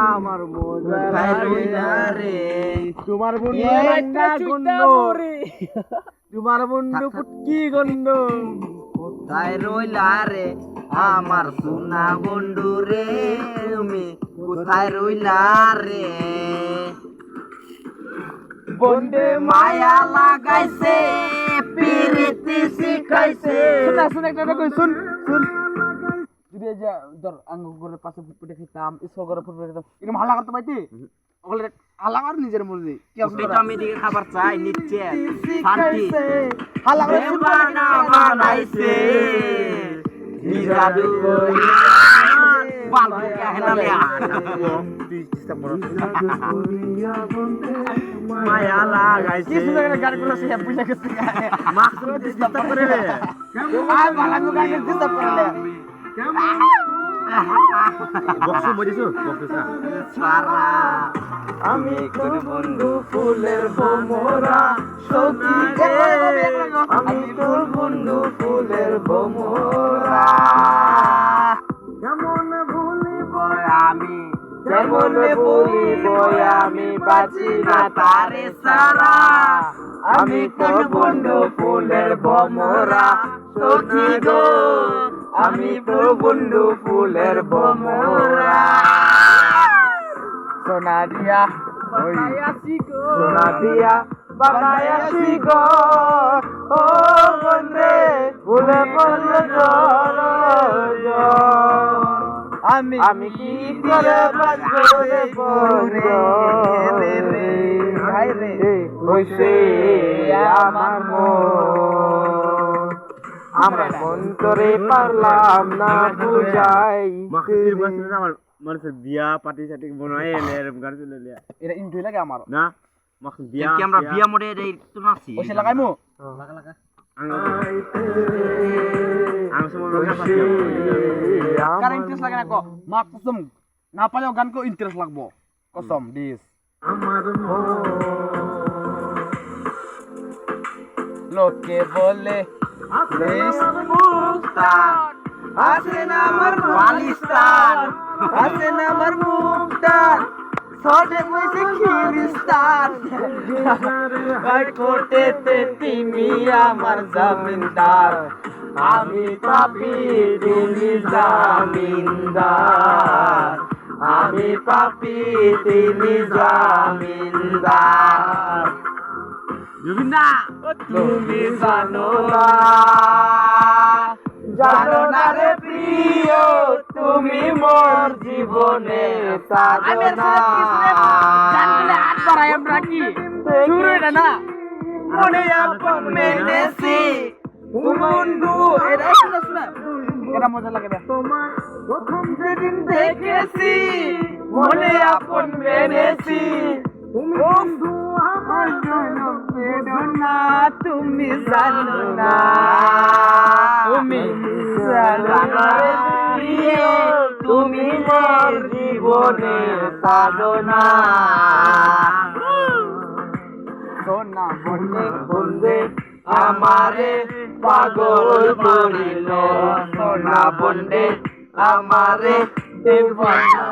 আমার মজা কোথায় লাগে রইলা রে তোমার বন্ধু রান্না গন্ধ তোমার বন্ধু পুটকি গন্ধ কোথায় রইলা রে আমার সোনা বন্ধু রে তুমি কোথায় রইলা রে বন্ধে মায়া লাগাইছে পিরিতি শিখাইছে শুন একটা কই শুন যদি এই যে ধর আঙ্গুরের পাশে ফুটফুটে খেতাম স্কুল করে ফুটফুটে খেতাম এরকম হাল্লা করতে পাইতি ওগুলো হাল্লা কর নিজের মর্জি কি আছে এটা আমি দিকে খাবার চাই নিচ্ছে শান্তি হাল্লা করে দেবানা বানাইছে নিজাদু বালু কে হেনালে মায়া লাগাইছে কি সুন্দর একটা গান করছে হ্যাঁ বুঝা গেছে মাত্র ডিস্টার্ব করে রে আয় বালাঙ্গু গান ডিস্টার্ব করে বক্স বুঝিছো বক্স সারা আমি কোন বন্ধু ফুলের ভোমরা সখী রে আমি তোর বন্ধু ফুলের ভোমরা কেমন ভুলিব আমি কেমন ভুলিব আমি বাঁচি না তারে সারা আমি তোর বন্ধু ফুলের ভোমরা সখী গো আমি তোর বন্ধু ফুলের ভোমরা সোনা দিয়া সোনা দিয়া বানায়াছি গো ও বন্ধে ফুলে ফুলে আমি কি করে বাঁচবো রে বন্ধু রে হায় রে হইছে আমার মন আমার মন তোরে পারলাম না বুঝাই আমার মানুষের বিয়া পার্টি সাটি বনায় এরকম গান চলে লিয়া এটা ইনটুই লাগে আমার না মাকসুদ বিয়া কি আমরা বিয়া মোড়ে এই তো নাছি ওসে লাগাইমু লাগা কার ইন্টারেস্ট লাগে না কো মা কসম না পালেও গান কো ইন্টারেস্ট লাগবো কসম দিস আমার লোকে বলে আসেন আমার পাকিস্তান আসেন আমার মুক্তার সদে বসে খিরিস্তান কোটেতে তুমি আমার জমিনদার আমি পাপি তুমি জমিনদার আমি পাপি তুমি জমিনদার তুমি জানো না রে প্রিয় তুমি মোর জীবনে সাধনা মনে আপন মেনেছি বন্ধু এটা মজা লাগে তোমার প্রথম যেদিন দেখেছি মনে আপন মেনেছি বন্ধু আমার জন্য বেদনা তুমি জানো না তুমি তুমি মোর জীবনে সাধনা সোনা বন্ধে বন্ধে আমারে পাগল করিল সোনা বন্ধে আমারে দেবানা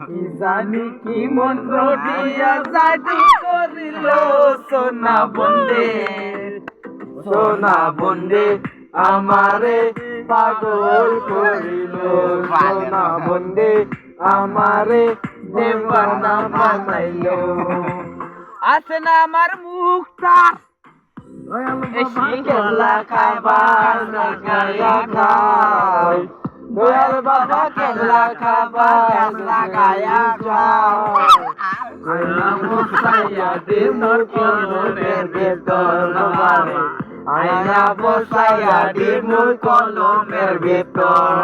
কি জানি কি মন্ত্র দিয়া জাদু করিল সোনা বন্ধে আমারে পাগল করিল সোনা বন্ধে আমারে দেবানা বানাইল আছে না আমার মুক্তার কেলা খাবার লাগাইয়া খায় দয়াল বাবা কেলা খাবার লাগাইয়া খায় আয়না বসাইয়া দে মোর কলমের ভেতর বাবা আয়না বসাইয়া দে মোর কলমের ভেতর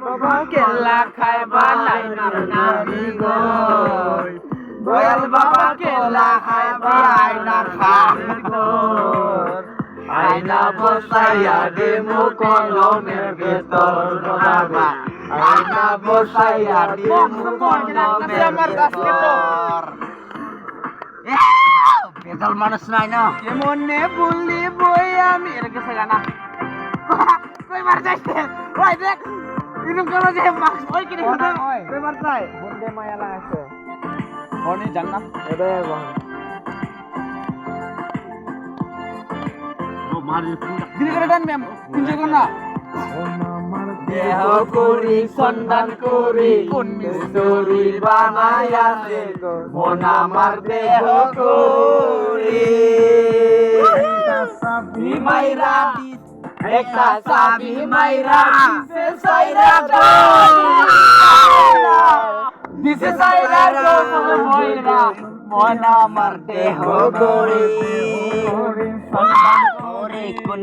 বাবা কেলা খাইবা নাই নামি গো দয়াল বাবা কেলা খাইবা আয়না খাই গো আয়না বসাইয়া দে মোর কলমের ভেতর বাবা আয়না বসাইয়া দে মোর কলমের ভেতর বেতাল মানুষ নাই না কেমনে বললি বই আমি এর কাছে গানা কই মার যাইছে ওই দেখ এরকম করা যায় মাস্ক ওই কিনে খাতা পেপার চাই বন্দে মায়া লাগাইছে হনি জান না এবে বল দিদি করে ডান ম্যাম তিনজে কোন না দেহ করি সন্ধান করি কোন মিস্তুরি বানায়াছে মন আমার দেহ করি সাবি মাইরা একটা সাবি মাইরা দিছে সাইরা দিছে সাইরা ময়রা মন আমার দেহ করি সন্ধান করি কোন